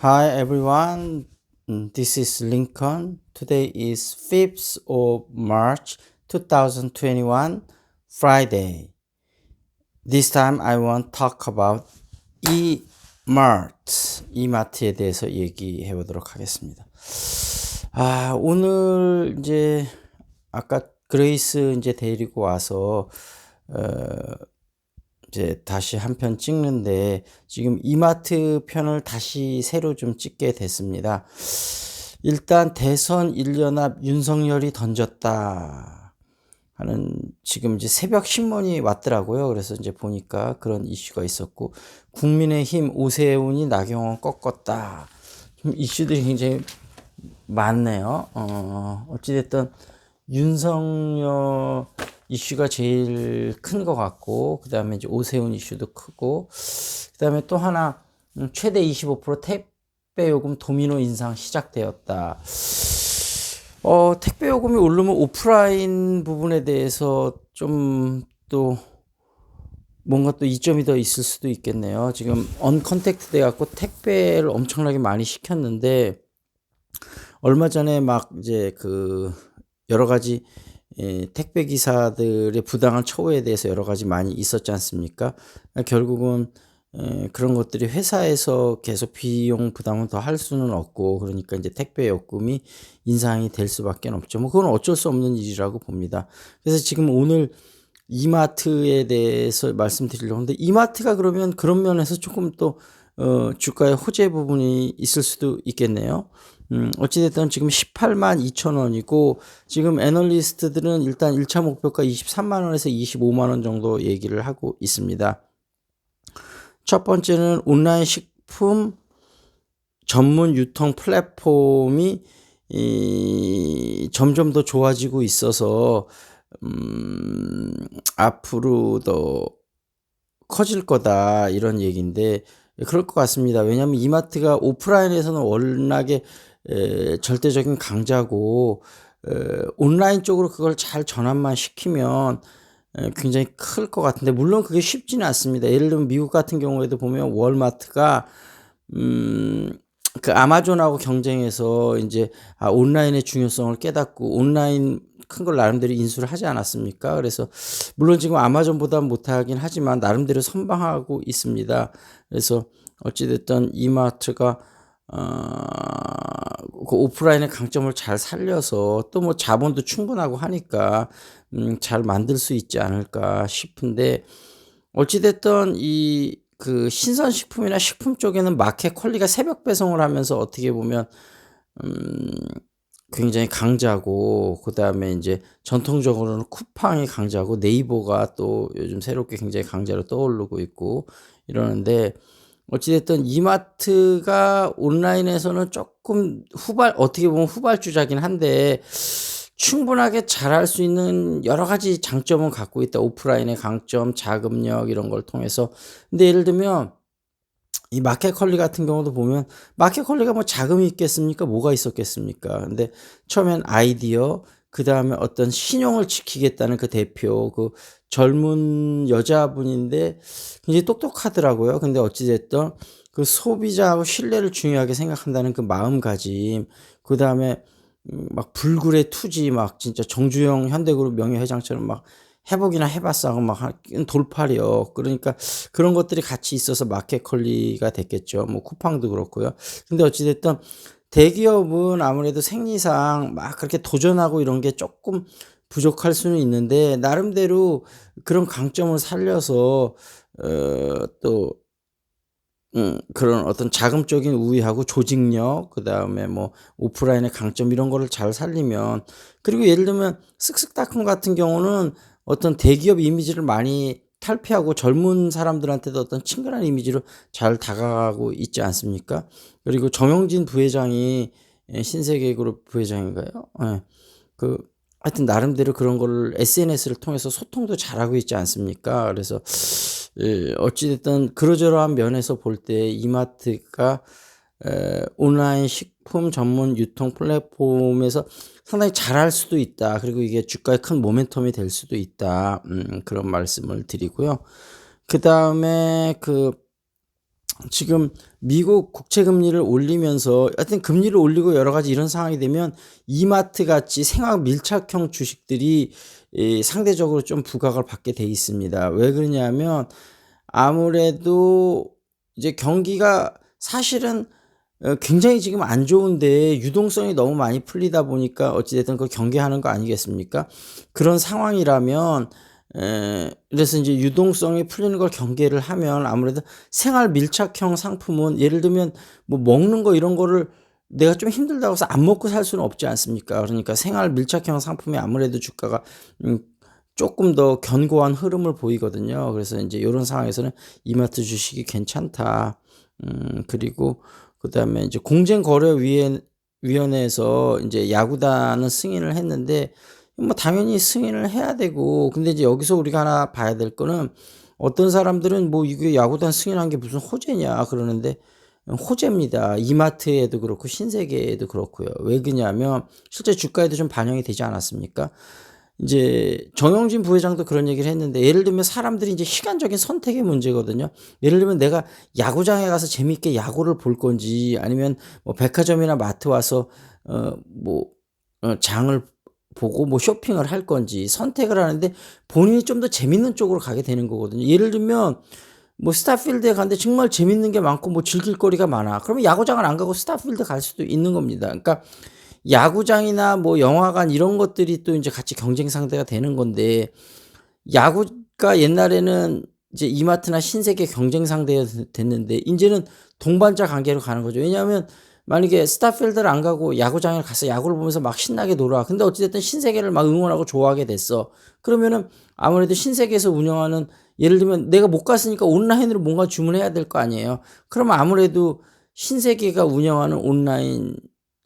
Hi everyone, this is Lincoln. Today is 5th of March 2021, Friday. This time I want to talk about eMart, 이마트에 대해서 얘기해 보도록 하겠습니다. 오늘 이제 아까 그레이스 이제 데리고 와서 이제 다시 한 편 찍는데 지금 이마트 편을 다시 새로 좀 찍게 됐습니다. 일단 대선 1연합 윤석열이 던졌다 하는 지금 이제 새벽 신문이 왔더라고요. 그래서 이제 보니까 그런 이슈가 있었고, 국민의힘 오세훈이 나경원 꺾었다. 좀 이슈들이 굉장히 많네요. 어찌됐든 윤석열 이슈가 제일 큰 것 같고, 그 다음에 이제 오세훈 이슈도 크고, 그 다음에 또 하나, 최대 25% 택배 요금 도미노 인상 시작되었다. 택배 요금이 오르면 오프라인 부분에 대해서 좀 또 뭔가 또 이점이 더 있을 수도 있겠네요. 지금 언컨택트 돼갖고 택배를 엄청나게 많이 시켰는데, 얼마 전에 막 이제 그 여러 가지 택배 기사들의 부당한 처우에 대해서 여러 가지 많이 있었지 않습니까? 결국은 그런 것들이 회사에서 계속 비용 부담을 더 할 수는 없고, 그러니까 이제 택배 요금이 인상이 될 수밖에 없죠. 뭐 그건 어쩔 수 없는 일이라고 봅니다. 그래서 지금 오늘 이마트에 대해서 말씀드리려고 하는데, 이마트가 그러면 그런 면에서 조금 또 주가의 호재 부분이 있을 수도 있겠네요. 어찌됐든 지금 18만 2천 원이고, 지금 애널리스트들은 일단 1차 목표가 23만 원에서 25만 원 정도 얘기를 하고 있습니다. 첫 번째는 온라인 식품 전문 유통 플랫폼이 점점 더 좋아지고 있어서 앞으로 더 커질 거다, 이런 얘기인데 그럴 것 같습니다. 왜냐하면 이마트가 오프라인에서는 워낙에 절대적인 강자고, 온라인 쪽으로 그걸 잘 전환만 시키면 굉장히 클 것 같은데, 물론 그게 쉽지는 않습니다. 예를 들면 미국 같은 경우에도 보면 월마트가 그 아마존하고 경쟁해서 이제 온라인의 중요성을 깨닫고 온라인 큰 걸 나름대로 인수를 하지 않았습니까? 그래서 물론 지금 아마존보다 못하긴 하지만 나름대로 선방하고 있습니다. 그래서 어찌됐든 이마트가 그 오프라인의 강점을 잘 살려서 또 뭐 자본도 충분하고 하니까 잘 만들 수 있지 않을까 싶은데, 어찌됐든 이 그 신선식품이나 식품 쪽에는 마켓 컬리가 새벽 배송을 하면서 어떻게 보면 굉장히 강자고, 그 다음에 이제 전통적으로는 쿠팡이 강자고, 네이버가 또 요즘 새롭게 굉장히 강자로 떠오르고 있고 이러는데, 어찌됐든 이마트가 온라인에서는 조금 어떻게 보면 후발주자긴 한데 충분하게 잘할 수 있는 여러 가지 장점은 갖고 있다. 오프라인의 강점, 자금력 이런 걸 통해서. 근데 예를 들면 이 마켓컬리 같은 경우도 보면, 마켓컬리가 뭐 자금이 있겠습니까? 뭐가 있었겠습니까? 근데 처음엔 아이디어, 그 다음에 어떤 신용을 지키겠다는 그 대표, 그 젊은 여자분인데 굉장히 똑똑하더라고요. 근데 어찌됐든 그 소비자하고 신뢰를 중요하게 생각한다는 그 마음가짐, 그 다음에 막 불굴의 투지, 막 진짜 정주영 현대그룹 명예회장처럼 막 해보기나 해봤어 하고 막 돌파력, 그러니까 그런 것들이 같이 있어서 마켓컬리가 됐겠죠. 뭐 쿠팡도 그렇고요. 근데 어찌됐든 대기업은 아무래도 생리상 막 그렇게 도전하고 이런 게 조금 부족할 수는 있는데, 나름대로 그런 강점을 살려서 또 그런 어떤 자금적인 우위하고 조직력, 그 다음에 뭐 오프라인의 강점 이런 거를 잘 살리면, 그리고 예를 들면 쓱쓱닷컴 같은 경우는 어떤 대기업 이미지를 많이 탈피하고 젊은 사람들한테도 어떤 친근한 이미지로 잘 다가가고 있지 않습니까? 그리고 정영진 부회장이 신세계그룹 부회장인가요? 예. 그 하여튼 나름대로 그런 거를 SNS를 통해서 소통도 잘하고 있지 않습니까? 그래서 어찌됐든 그러저러한 면에서 볼 때 이마트가 온라인 식품 전문 유통 플랫폼에서 상당히 잘할 수도 있다. 그리고 이게 주가에 큰 모멘텀이 될 수도 있다. 그런 말씀을 드리고요. 그 다음에 그 지금 미국 국채 금리를 올리면서 하여튼 금리를 올리고 여러 가지 이런 상황이 되면 이마트 같이 생활 밀착형 주식들이 상대적으로 좀 부각을 받게 돼 있습니다. 왜 그러냐면 아무래도 이제 경기가 사실은 굉장히 지금 안 좋은데 유동성이 너무 많이 풀리다 보니까 어찌 됐든 그걸 경계하는 거 아니겠습니까? 그런 상황이라면 그래서 인제 유동성이 풀리는 걸 경계를 하면 아무래도 생활 밀착형 상품은 예를 들면 뭐 먹는 거 이런 거를 내가 좀 힘들다고 해서 안 먹고 살 수는 없지 않습니까? 그러니까 생활 밀착형 상품이 아무래도 주가가 음 쪼끔 더 견고한 흐름을 보이거든요. 그래서 인제 요런 상황에서는 '이마트 주식이 괜찮다.' 그리고 그다음에 이제 공정거래위원회에서 인제 야구단은 승인을 했는데 뭐 당연히 승인을 해야 되고, 근데 이제 여기서 우리가 하나 봐야 될 거는 어떤 사람들은 뭐 "이게 야구단 승인한 게 무슨 호재냐." 그러는데 호재입니다. 이마트에도 그렇고 신세계에도 그렇고요. 왜 그러냐면 실제 주가에도 좀 반영이 되지 않았습니까? 인제 정영진 부회장도 그런 얘기를 했는데 예를 들면 사람들이 인제 시간적인 선택의 문제거든요. 예를 들면 내가 야구장에 가서 재미있게 야구를 볼 건지 아니면 뭐 백화점이나 마트 와서 뭐 장을 보고 뭐 쇼핑을 할 건지 선택을 하는데 본인이 좀 더 재밌는 쪽으로 가게 되는 거거든요. 예를 들면 뭐 스타필드에 갔는데 정말 재밌는 게 많고 뭐 즐길 거리가 많아. 그러면 야구장을 안 가고 스타필드 갈 수도 있는 겁니다. 그러니까 야구장이나 뭐 영화관 이런 것들이 또 인제 같이 경쟁 상대가 되는 건데, 야구가 옛날에는 이제 이마트나 신세계 경쟁 상대가 됐는데 인제는 동반자 관계로 가는 거죠. 왜냐하면 만약에 스타필드를 안 가고 야구장에 가서 야구를 보면서 막 신나게 놀아. 근데 어찌 됐든 신세계를 막 응원하고 좋아하게 됐어. 그러면은 아무래도 신세계에서 운영하는, 예를 들면 내가 못 갔으니까 온라인으로 뭔가 주문해야 될 거 아니에요. 그러면 아무래도 신세계가 운영하는 온라인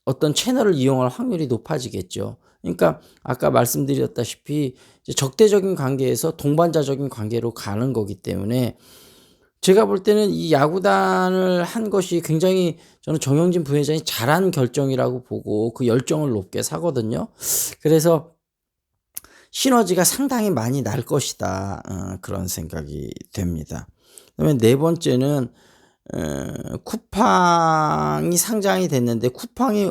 어떤 채널을 이용할 확률이 높아지겠죠. 그러니까 아까 말씀드렸다시피 이제 적대적인 관계에서 동반자적인 관계로 가는 거기 때문에 제가 볼 때는 이 야구단을 한 것이 굉장히, 저는 정영진 부회장이 잘한 결정이라고 보고 그 열정을 높게 사거든요. 그래서 시너지가 상당히 많이 날 것이다. 그런 생각이 됩니다. 그다음에 네 번째는 쿠팡이 상장이 됐는데 쿠팡이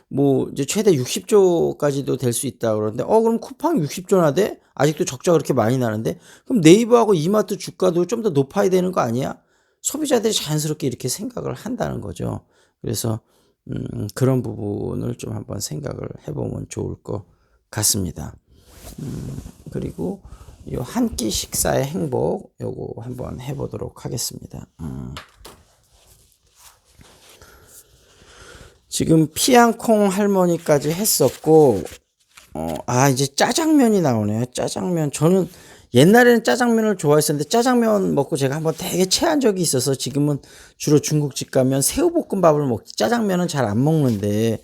뭐 이제 최대 60조 까지도 될 수 있다 그러는데 그럼 쿠팡 60조나 돼? 아직도 적자가 그렇게 많이 나는데? 그럼 네이버하고 이마트 주가도 좀 더 높아야 되는 거 아니야? 소비자들이 자연스럽게 이렇게 생각을 한다는 거죠. 그래서 그런 부분을 좀 한번 생각을 해 보면 좋을 것 같습니다. 그리고 요 한 끼 식사의 행복 요거 한번 해 보도록 하겠습니다. 지금 피양콩 할머니까지 했었고 이제 짜장면이 나오네요. 짜장면. 저는 옛날에는 짜장면을 좋아했었는데 짜장면 먹고 제가 한번 되게 체한 적이 있어서 지금은 주로 중국집 가면 새우볶음밥을 먹지 짜장면은 잘 안 먹는데,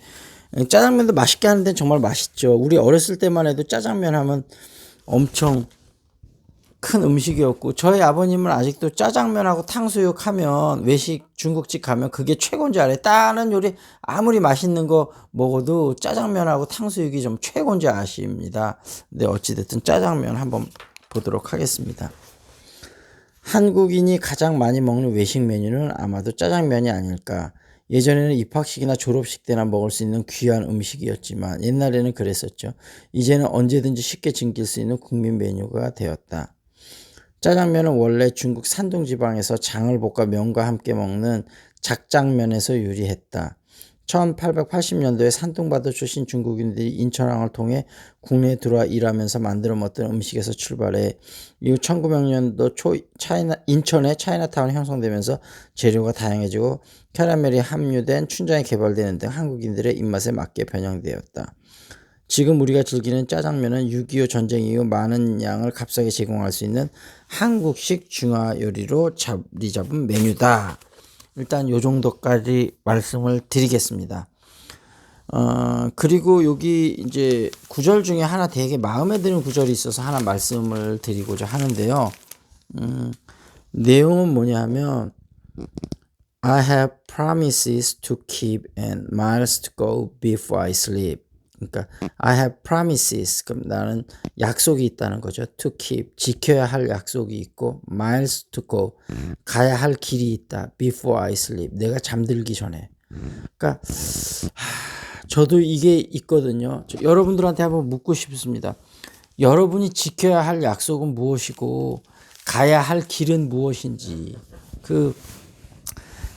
짜장면도 맛있게 하는 데는 정말 맛있죠. 우리 어렸을 때만 해도 짜장면 하면 엄청 큰 음식이었고, 저희 아버님은 아직도 짜장면하고 탕수육 하면 외식 중국집 가면 그게 최고인 줄 알아요. 다른 요리 아무리 맛있는 거 먹어도 짜장면하고 탕수육이 좀 최고인 줄 아십니다. 근데 어찌 됐든 짜장면 한번 보도록 하겠습니다. 한국인이 가장 많이 먹는 외식 메뉴는 아마도 짜장면이 아닐까. 예전에는 입학식이나 졸업식 때나 먹을 수 있는 귀한 음식이었지만 옛날에는 그랬었죠. 이제는 언제든지 쉽게 즐길 수 있는 국민 메뉴가 되었다. 짜장면은 원래 중국 산둥 지방에서 장을 볶아 면과 함께 먹는 작장면에서 유래했다. 1880년도에 산둥바도 출신 중국인들이 인천항을 통해 국내에 들어와 일하면서 만들어 먹던 음식에서 출발해 이후 1900년도 초 인천의 차이나타운이 형성되면서 재료가 다양해지고 캐러멜이 함유된 춘장이 개발되는 등 한국인들의 입맛에 맞게 변형되었다. 지금 우리가 즐기는 짜장면은 6.25 전쟁 이후 많은 양을 값싸게 제공할 수 있는 한국식 중화 요리로 자리 잡은 메뉴다. 일단 요 정도까지 말씀을 드리겠습니다. 그리고 여기 이제 구절 중에 하나 되게 마음에 드는 구절이 있어서 하나 말씀을 드리고자 하는데요. 내용은 뭐냐면 I have promises to keep and miles to go before I sleep. 그러니까 I have promises. 그럼 나는 약속이 있다는 거죠. To keep. 지켜야 할 약속이 있고 miles to go. 가야 할 길이 있다. Before I sleep. 내가 잠들기 전에. 그러니까 저도 이게 있거든요. 여러분들한테 한번 묻고 싶습니다. 여러분이 지켜야 할 약속은 무엇이고 가야 할 길은 무엇인지.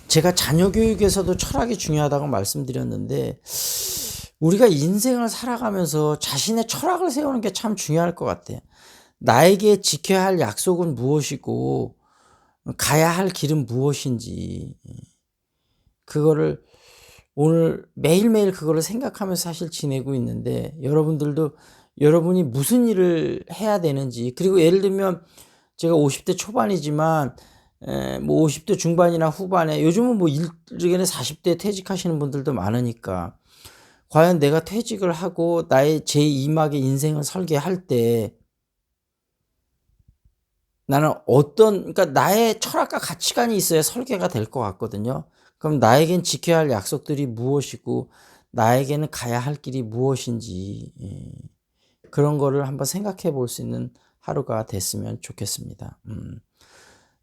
제가 자녀 교육에서도 철학이 중요하다고 말씀드렸는데 우리가 인생을 살아가면서 자신의 철학을 세우는 게 참 중요할 것 같아요. 나에게 지켜야 할 약속은 무엇이고 가야 할 길은 무엇인지 그거를 오늘 매일매일 그거를 생각하면서 사실 지내고 있는데 여러분들도 여러분이 무슨 일을 해야 되는지 그리고 예를 들면 제가 50대 초반이지만 뭐 50대 중반이나 후반에 요즘은 뭐 일찍에는 40대 퇴직하시는 분들도 많으니까 과연 내가 퇴직을 하고 나의 제2막의 인생을 설계할 때 나는 그러니까 나의 철학과 가치관이 있어야 설계가 될 것 같거든요. 그럼 나에겐 지켜야 할 약속들이 무엇이고 나에게는 가야 할 길이 무엇인지 그런 거를 한번 생각해 볼 수 있는 하루가 됐으면 좋겠습니다.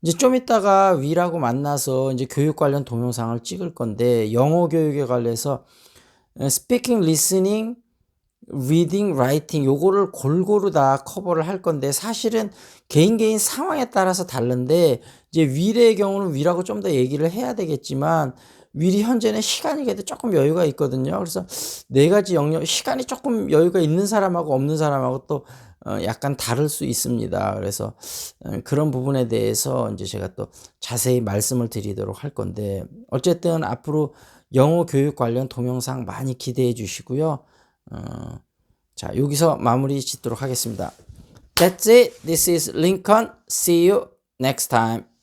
이제 좀 이따가 위라고 만나서 이제 교육 관련 동영상을 찍을 건데 영어 교육에 관해서 speaking, listening, reading, writing 요거를 골고루 다 커버를 할 건데 사실은 개인 상황에 따라서 다른데 이제 윌의 경우는 윌하고 좀 더 얘기를 해야 되겠지만 윌이 현재는 시간이 그래도 조금 여유가 있거든요. 그래서 네 가지 영역 시간이 조금 여유가 있는 사람하고 없는 사람하고 또 약간 다를 수 있습니다. 그래서 그런 부분에 대해서 이제 제가 또 자세히 말씀을 드리도록 할 건데 어쨌든 앞으로 영어 교육 관련 동영상 많이 기대해 주시고요. 자, 여기서 마무리 짓도록 하겠습니다. That's it. This is Lincoln. See you next time.